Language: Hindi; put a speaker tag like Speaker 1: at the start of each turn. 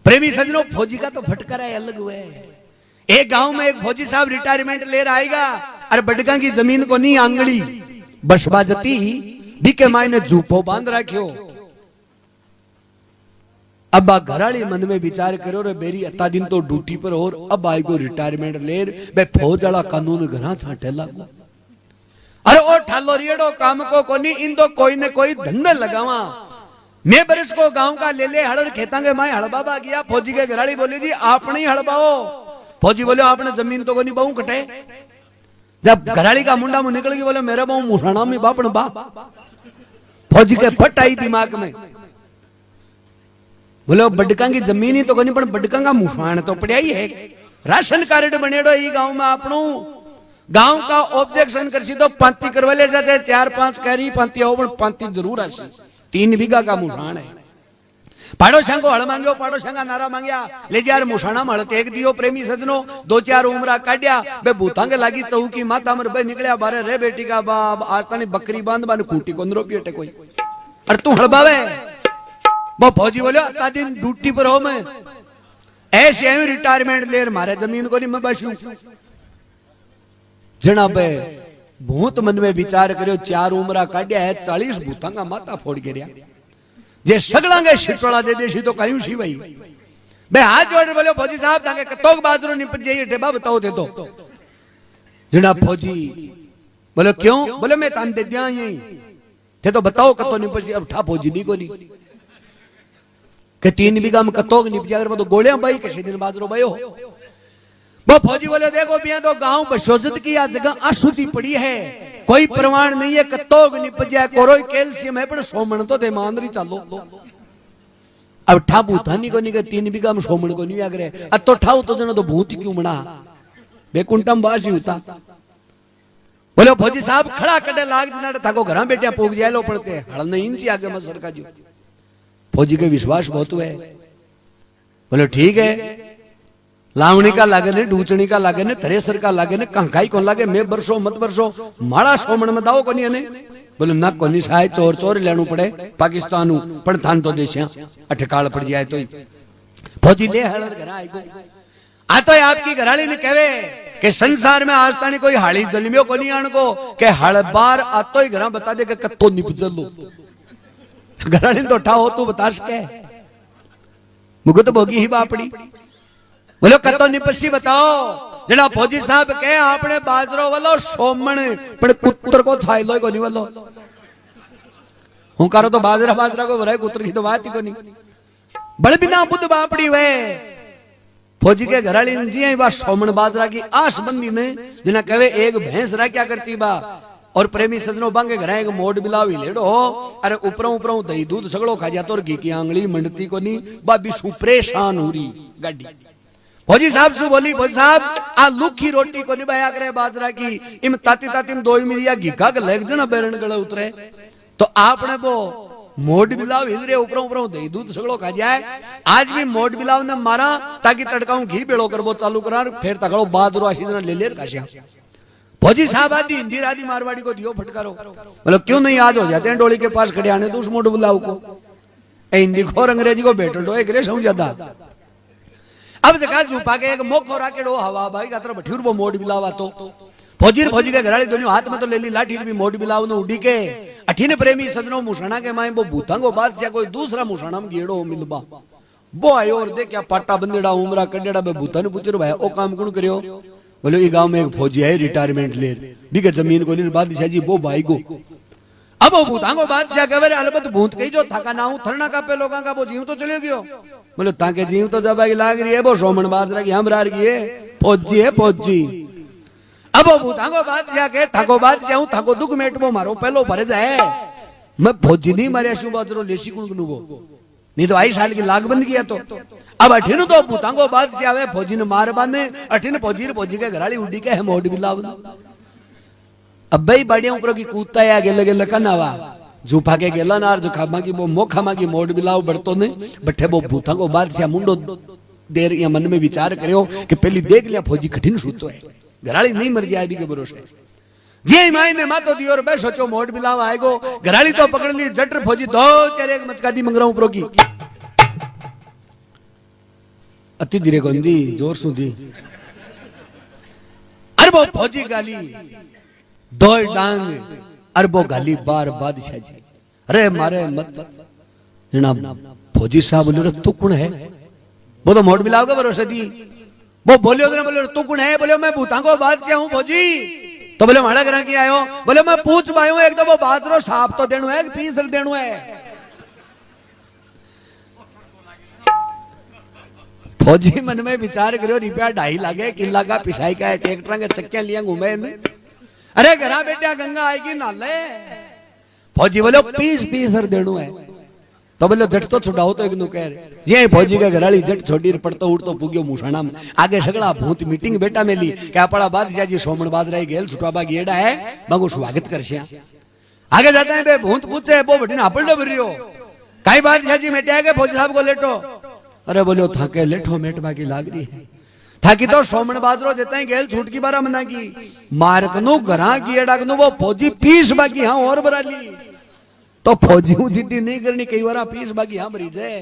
Speaker 1: प्रेमी सजनों, फौजी का तो फटकारा अलग हुआ है। एक गांव में एक फौजी साहब रिटायरमेंट ले आएगा, अरे बडका की जमीन को नहीं आंगली बसबा जती बीके मायने झूपो बांध रखियो। अब आ घराली मन में विचार करो रे बेरी अता दिन तो ड्यूटी पर और अब आई को रिटायरमेंट ले बे फौज वाला कानून घरा छाटे लागू। अरे ओ ठालो रियड़ो काम को कोनी, इन तो कोई ने कोई धंधा लगावा। मैं बरस को गांव का ले ले हड़ खेता के माए हड़बाबा गया। फौजी के घराली बोली जी आप नहीं हड़बाओ। फौजी बोले आपने जमीन तो कोनी बहु कटे। जब घराली का मुंडा मुंह निकल गई बोले मेरा बहु मुसाणा में बापन बा। फौजी के फट आई दिमाग में, बोले बडका की जमीन ही तो कोनी पण बडका का मुसाण तो पड़िया ही है। राशन कार्ड बनेड़ो ई गांव में आपनू। गांव का ऑब्जेक्शन करसी तो पांती करवा ले जाते 4-5 करी पांती हो, पण पांती जरूर आसी। 3 बीघा का मुसाण है। पाड़ोसियों को हल मांगो, पाड़ोसियों का नारा मांगया ले यार मुसाणा में हल टेक दियो। प्रेमी सजनों 2-4 उमरा काटिया बे भूतांगे लागी चौकी माता मर बे निकलिया बारे रे बेटी का बाप आज तनी बकरी बांध बान कूटी को नरो पियटे कोई। अरे तू हड़बावे। वो फौजी बोले अता दिन ड्यूटी पर हो मैं ऐसे आयु रिटायरमेंट ले मारे जमीन को नहीं मैं बसू। जनाबे भूत मन में विचार करो 4 उमरा काटिया है 40 भूतांगा माता फोड़ गिरिया। जे सगलांगे शिटोला दे देसी तो कहीं सी भाई बे हाथ जोड़ बोले फौजी साहब ताके कतोक बाजरो निपट जाइए टेबा बताओ दे दो। जनाब फौजी बोले क्यों? बोले मैं तान दे दिया यही थे तो बताओ कतो निपट जाइए। अब ठा फौजी नहीं कोनी के 3 बीघा में कतोक निपट जाए तो गोलियां भाई किसी दिन बाजरो भाई हो। वो फौजी बोले देखो बिया तो गांव बशोजत की आ जगह अशुद्धि पड़ी है, कोई प्रमाण नहीं है कतोग निपट जाए। कोरोई कैल्शियम है पर सोमन तो दे मांदरी चालो। अब ठा भूतानी को नहीं के 3 बीघा में सोमन को नहीं आगरे अब तो ठाऊ तो जना तो भूत क्यों मना बेकुंटम बासी होता। बोले फौजी साहब खड़ा कटे लाग जना थाको घरा बेटिया पोग जाए लो पड़ते हल नहीं इंची आगे में सरका जी। फौजी के विश्वास बहुत हुए। बोले ठीक है लावणी का लागे ने डूचणी का लागे ने थ्रेसर का लागे ने कंकाई को लागे मैं बरसो मत बरसो माड़ा सोमण में दाओ कोनी ने। बोले ना कोनी साहे चोर चोर लेनु पड़े पाकिस्तान पण थान तो देशिया अठकाल पड़ जाए तो फौजी ले हलर घर आई को आ तो आपकी घराली ने कहवे कि संसार में आज तानी कोई हाली जलमियो कोनी आण को के हल बार आ तो ही घर बता दे के कत्तो निपजल लो। घराली तो उठाओ तू बता सके मुझे तो भोगी ही बापड़ी। बोलो कतो निपसी बताओ। जड़ा फौजी साहब कहे आपने बाजरो वालो सोमण पण कुत्तर को छाई लो को नहीं वालो हूं करो तो बाजरा बाजरा को भराए कुत्तर की तो बात ही को नहीं। बड़ बिना बुद्ध बापड़ी वे फौजी के घराली जी बा सोमण बाजरा की आस बंदी ने जिना कहे एक भैंस रा क्या करती बा और प्रेमी सजनों बांगे घर एक मोड बिलावी लेड़ो अरे ऊपरों ऊपरों दही दूध सगड़ो खा जातो और घी की आंगली मंडती को नहीं बाबी सु परेशान हो रही गाड़ी। फौजी साहब से बोली फौजी साहब आ लुखी रोटी को निभाया करे बाजरा की इम ताती ताती में 2 मिरिया घीका के लेग जना बेरन गले उतरे तो आपने वो मोड बिलाव हिजरे ऊपरों ऊपरों दही दूध सगड़ो खा जाए। आज भी मोड बिलाव ने मारा ताकि तड़काऊ घी बेड़ो कर वो चालू करा फिर तकड़ो बाजरो आशी जना ले ले काशिया। फौजी साहब आदि हिंदी आदि मारवाड़ी को दियो फटकारो। मतलब क्यों नहीं आज हो जाते हैं डोली के पास खड़े आने तो उस मोड बिलाव को हिंदी को और अंग्रेजी को बैठो डो एक समझ जाता। अब जगह छुपा के एक मोखो राकेड़ो हवा भाई का तरफ बठीर वो मोड बिलावा तो फौजी के घराली दोनों हाथ में तो ले ली लाठी भी मोड बिलाव ने उड़ी के अठीने प्रेमी सजनों मुसाणा के माए वो भूतांगो बादशाह कोई दूसरा मुसाणा में गेड़ो मिलबा वो आयो और देख क्या पाटा बंदेड़ा उमरा कडेड़ा बे भूता ने पूछो भाई ओ काम कौन करियो। बोले ये गांव में एक फौजी है रिटायरमेंट ले बिगे जमीन को नहीं बादशाह जी वो भाई को अब वो भूतांगो बादशाह कहे अलबत भूत कही जो थका ना हूं थरना का पे लोगों का वो जीव तो चले गयो। बोले ताके जीव तो जब लाग रही है वो सोमण बाजरा की हम रार की है फौजी। अब वो भूतांगो बादशाह के थको बादशाह हूं थको दुख मेटबो मारो पहलो भरे जाए मैं फौजी नहीं मारे शु बाजरो लेसी कुण नुगो नहीं तो आई साल की लागबंद किया तो अब अठीन तो भूतांगो बादशाह आवे फौजी ने मार बांधे अठीन फौजी के घराली उड़ी के है मोड बिलाव। अब भाई बढ़िया ऊपर की कूदता है गेले गेले कनावा झूठा के गेला नार जो खामा की वो मोखामा की मोड बिलाव बढ़तो ने बठे वो भूता को बादशाह मुंडो देर या मन में विचार करियो कि पहली देख लिया फौजी कठिन सूतो है घराली नहीं मर जाए भी के भरोसे जे माई ने मातो दियो और बे सोचो मोड बिलाव आएगो घराली तो पकड़ ली जटर फौजी 2-4 एक मचका दी मंगरा ऊपर की अति धीरे गंदी जोर सुधी अरबो फौजी गाली दो डांग अरबो गाली बार बादशाह जी अरे मारे मत जनाब फौजी साहब बोले तू कौन है वो तो मोट मिलाओगे भरोसे दी वो बोले बोले तू कौन है बोले मैं भूतांगो बादशाह हूँ फौजी तो बोले माड़ा करा की आयो बोले मैं पूछ पायो एक तो वो बादरो साफ तो देनु है पीस देनु है फौजी मन में विचार करो रुपया 2.5 लाख किला का पिसाई का है ट्रैक्टर के चक्के लिया घूमे अरे घरा बेटा गंगा आएगी नाले फौजी बोले पीस पीस देनु है तो बोले जट तो छुड़ाओ तो एक नु कह जे फौजी का घराली जट छोड़ी पड़तो उड़तो पुग्यो मुसाणा में आगे सगला भूत मीटिंग बेटा मेली के आपड़ा बादशाह जी सोमन बाजरा गेल छुटाबा गेड़ा है बागो स्वागत करशे आगे जाते हैं बे भूत पूछे वो बटिन आपड़ो भरियो काई बादशाह जी मेटे के फौजी साहब को लेटो अरे बोलो थाके लेठो मेट बाकी लाग रही है थाकी तो सोमन बाजरो देता है गेल छूट की बारा मना की मार्क नु घरा की एड़ा नु वो फौजी पीस बाकी हां और बराली तो फौजी जिद्दी नहीं करनी कई बार पीस बाकी हां भरी जाए